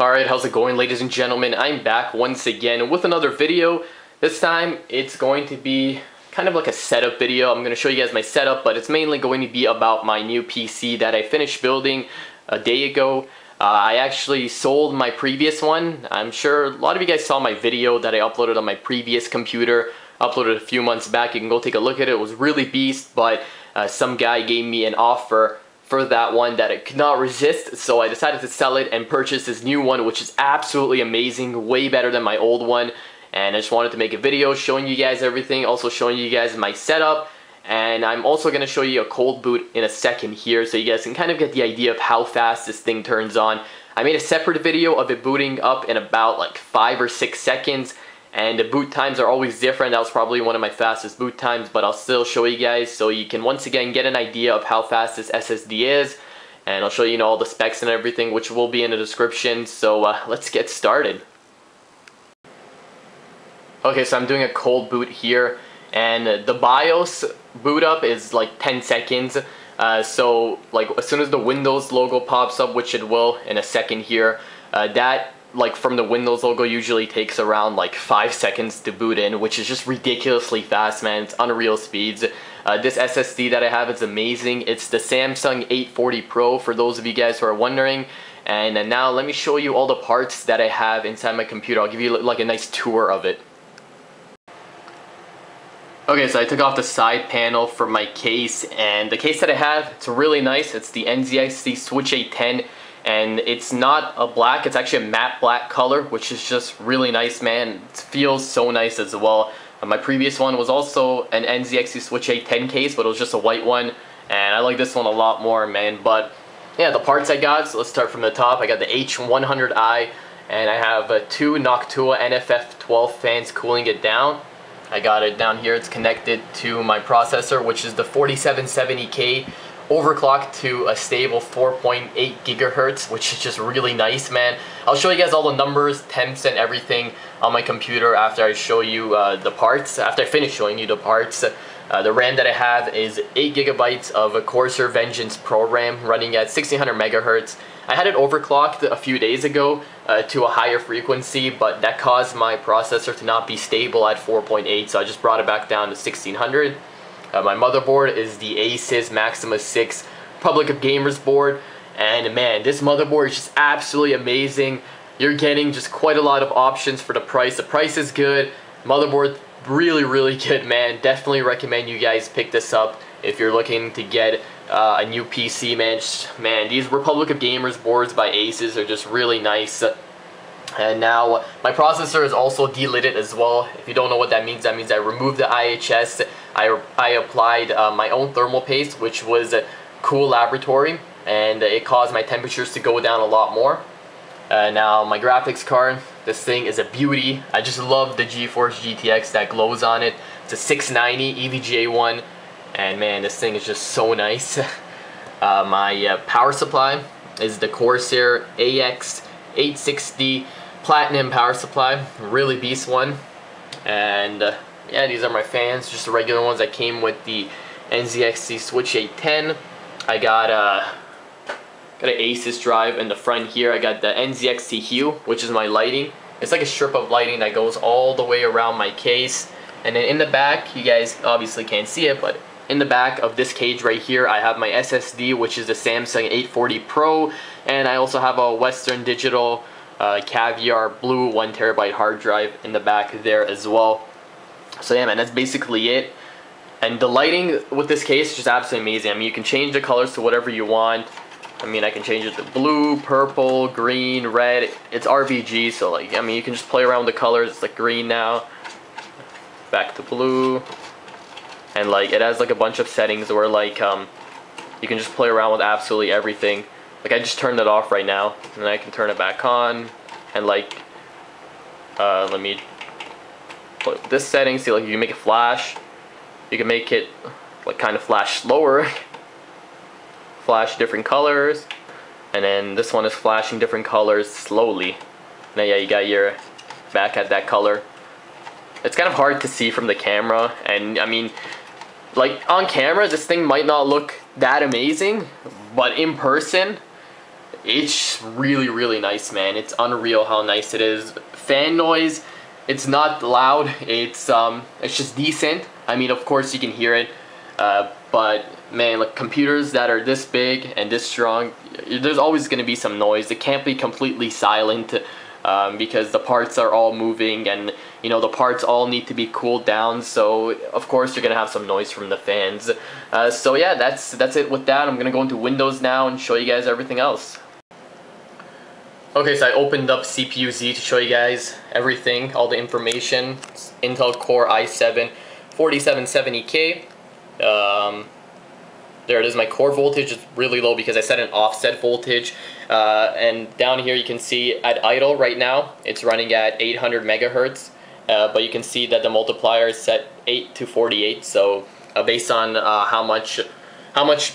Alright, how's it going, ladies and gentlemen? I'm back once again with another video. This time it's going to be kind of like a setup video. I'm going to show you guys my setup, but it's mainly going to be about my new PC that I finished building a day ago. I actually sold my previous one. I'm sure a lot of you guys saw my video that I uploaded on my previous computer. Uploaded a few months back. You can go take a look at it. It was really beast, but some guy gave me an offer for that one that I could not resist, so I decided to sell it and purchase this new one, which is absolutely amazing, way better than my old one. And I just wanted to make a video showing you guys everything, also showing you guys my setup, and I'm also going to show you a cold boot in a second here so you guys can kind of get the idea of how fast this thing turns on. I made a separate video of it booting up in about like 5 or 6 seconds, and the boot times are always different. That was probably one of my fastest boot times, but I'll still show you guys so you can once again get an idea of how fast this SSD is. And I'll show you, all the specs and everything, which will be in the description. So let's get started. Okay, so I'm doing a cold boot here, and the BIOS boot up is like 10 seconds. So like as soon as the Windows logo pops up, which it will in a second here, that like from the Windows logo usually takes around like 5 seconds to boot in, which is just ridiculously fast, man. It's unreal speeds. This SSD that I have is amazing. It's the Samsung 840 Pro, for those of you guys who are wondering. And now let me show you all the parts that I have inside my computer. I'll give you like a nice tour of it. Okay, so I took off the side panel for my case, and the case that I have, it's really nice. It's the Nzxt Switch A10. And it's not a black, it's actually a matte black color, which is just really nice, man. It feels so nice as well. My previous one was also an Nzxt Switch A10 case, but it was just a white one, and I like this one a lot more, man. But yeah, the parts I got, so let's start from the top. I got the H100i, and I have 2 Noctua NF-F12 fans cooling it down. I got it down here. It's connected to my processor, which is the 4770K, overclocked to a stable 4.8 gigahertz, which is just really nice, man. I'll show you guys all the numbers, temps, and everything on my computer after I show you the parts. After I finish showing you the parts, the RAM that I have is 8 gigabytes of a Corsair Vengeance Pro RAM running at 1600 megahertz. I had it overclocked a few days ago to a higher frequency, but that caused my processor to not be stable at 4.8, so I just brought it back down to 1600. My motherboard is the ASUS Maximus 6 Public of Gamers board, and man, this motherboard is just absolutely amazing. You're getting just quite a lot of options for the price. The price is good. Motherboard really good, man. Definitely recommend you guys pick this up if you're looking to get a new PC, man. These Republic of Gamers boards by ASUS are just really nice. And now my processor is also delitted as well. If you don't know what that means I removed the IHS. I applied my own thermal paste, which was a cool laboratory, and it caused my temperatures to go down a lot more. Now my graphics card, this thing is a beauty. I just love the GeForce GTX that glows on it. It's a 690 EVGA one, and man, this thing is just so nice. My power supply is the Corsair AX860 Platinum power supply, really beast one. And yeah, these are my fans, just the regular ones that came with the Nzxt Switch A10. I got an ASUS drive in the front here. I got the Nxzt Hue, which is my lighting. It's like a strip of lighting that goes all the way around my case. And then in the back, you guys obviously can't see it, but in the back of this cage right here, I have my SSD, which is the Samsung 840 Pro, and I also have a Western Digital Caviar Blue 1TB hard drive in the back there as well. So yeah, man, that's basically it. And the lighting with this case is just absolutely amazing. I mean, you can change the colors to whatever you want. I mean, I can change it to blue, purple, green, red. It's RGB, so like, I mean, you can just play around with the colors. It's like green now, back to blue. And like, it has like a bunch of settings where like, you can just play around with absolutely everything. Like, I just turned it off right now, and then I can turn it back on. And like, let me put this setting, see, like, you can make it flash. You can make it like kind of flash slower, flash different colors, and then this one is flashing different colors slowly. Now yeah, you got your back at that color. It's kind of hard to see from the camera, and I mean, like on camera this thing might not look that amazing, but in person it's really nice, man. It's unreal how nice it is. Fan noise, it's not loud, it's just decent. I mean, of course you can hear it, but man, like computers that are this big and this strong, there's always going to be some noise. It can't be completely silent, because the parts are all moving, and you know, the parts all need to be cooled down, so of course you're gonna have some noise from the fans. So yeah, that's it with that. I'm gonna go into Windows now and show you guys everything else. Okay, so I opened up CPU-Z to show you guys everything, all the information. It's Intel Core i7 4770K. There it is. My core voltage is really low because I set an offset voltage, and down here you can see at idle right now it's running at 800 megahertz, but you can see that the multiplier is set 8 to 48. So based on how much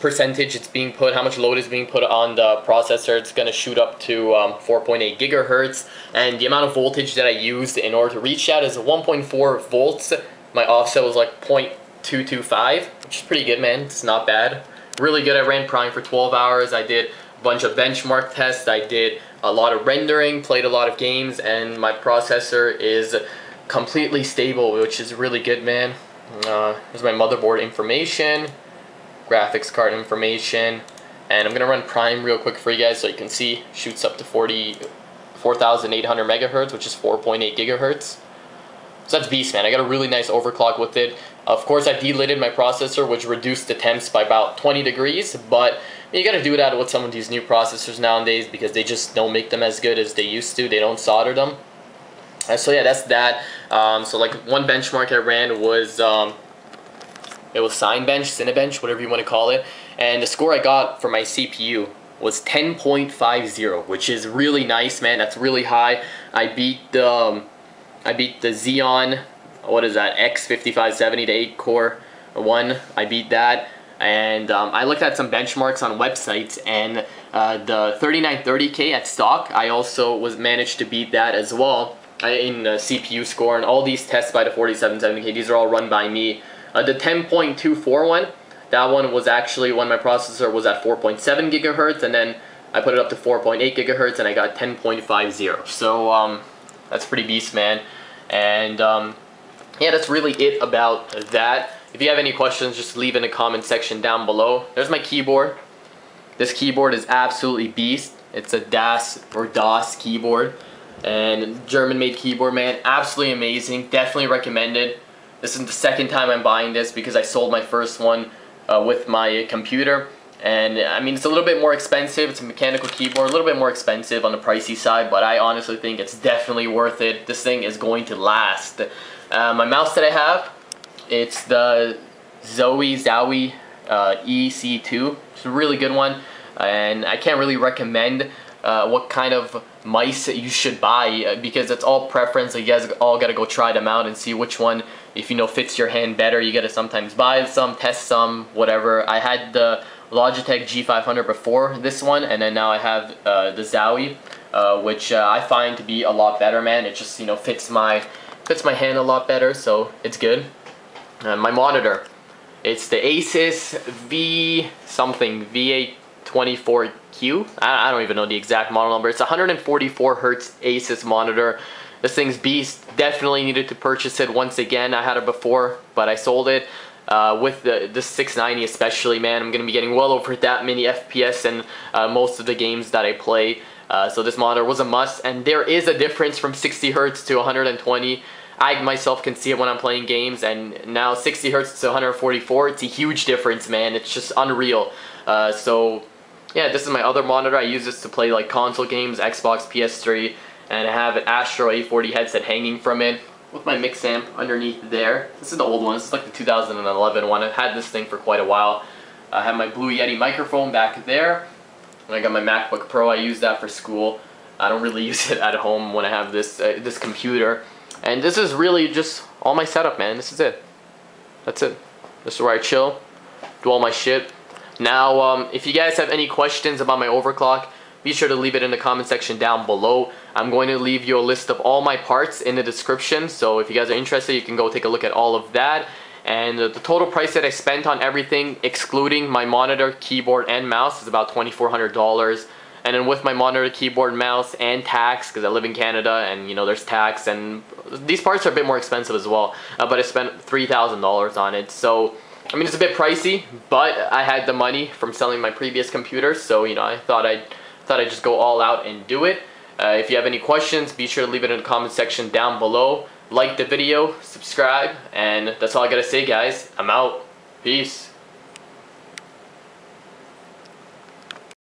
percentage it's being put, how much load is being put on the processor, it's going to shoot up to 4.8 gigahertz. And the amount of voltage that I used in order to reach that is 1.4 volts. My offset was like 0.225, which is pretty good, man. It's not bad. Really good. I ran Prime for 12 hours. I did a bunch of benchmark tests. I did a lot of rendering, played a lot of games, and my processor is completely stable, which is really good, man. Here's my motherboard information, graphics card information, and I'm gonna run Prime real quick for you guys so you can see. Shoots up to 4,800 megahertz, which is 4.8 gigahertz. So that's beast, man. I got a really nice overclock with it. Of course, I delidded my processor, which reduced the temps by about 20 degrees, but you gotta do that with some of these new processors nowadays because they just don't make them as good as they used to. They don't solder them. So yeah, that's that. So like one benchmark I ran was, it was cinebench, whatever you want to call it, and the score I got for my CPU was 10.50, which is really nice, man. That's really high. I beat the Xeon, what is that, X5570, the 8-core one. I beat that, and I looked at some benchmarks on websites, and the 3930K at stock, I also managed to beat that as well in CPU score, and all these tests by the 4770K, these are all run by me. The 10.241, that one was actually when my processor was at 4.7 gigahertz, and then I put it up to 4.8 gigahertz, and I got 10.50. So that's pretty beast, man. And yeah, that's really it about that. If you have any questions, just leave in the comment section down below. There's my keyboard. This keyboard is absolutely beast. It's a DAS keyboard, and German-made keyboard, man. Absolutely amazing. Definitely recommended. This is the second time I'm buying this because I sold my first one with my computer. And I mean, it's a little bit more expensive. It's a mechanical keyboard, a little bit more expensive on the pricey side, but I honestly think it's definitely worth it. This thing is going to last. My mouse that I have, it's the Zowie EC2. It's a really good one, and I can't really recommend what kind of mice you should buy because it's all preference. So you guys all gotta go try them out and see which one, if you know, fits your hand better. You gotta sometimes buy some, test some, whatever. I had the Logitech G500 before this one, and then now I have the Zowie, which I find to be a lot better, man. It just, you know, fits my hand a lot better, so it's good. My monitor, it's the ASUS VG248QE. I don't even know the exact model number. It's 144 Hertz ASUS monitor. This thing's beast. Definitely needed to purchase it once again. I had it before, but I sold it. With this 690 especially, man, I'm going to be getting well over that many FPS in most of the games that I play. So this monitor was a must, and there is a difference from 60 Hertz to 120. I myself can see it when I'm playing games, and now 60 Hertz to 144, it's a huge difference, man. It's just unreal. So yeah, this is my other monitor. I use this to play like console games, Xbox, PS3, and I have an Astro A40 headset hanging from it with my mix amp underneath there. This is the old one. This is like the 2011 one. I've had this thing for quite a while. I have my Blue Yeti microphone back there, and I got my MacBook Pro. I use that for school. I don't really use it at home when I have this this computer. And this is really just all my setup, man. This is it. That's it. This is where I chill, do all my shit. Now, if you guys have any questions about my overclock, be sure to leave it in the comment section down below. I'm going to leave you a list of all my parts in the description, so if you guys are interested, you can go take a look at all of that. And the total price that I spent on everything, excluding my monitor, keyboard, and mouse, is about $2,400. And then with my monitor, keyboard, mouse, and tax, because I live in Canada, and you know there's tax, and these parts are a bit more expensive as well. But I spent $3,000 on it, so I mean it's a bit pricey, but I had the money from selling my previous computer, so you know I thought I'd just go all out and do it. If you have any questions, be sure to leave it in the comment section down below. Like the video, subscribe, and that's all I gotta say, guys. I'm out. Peace.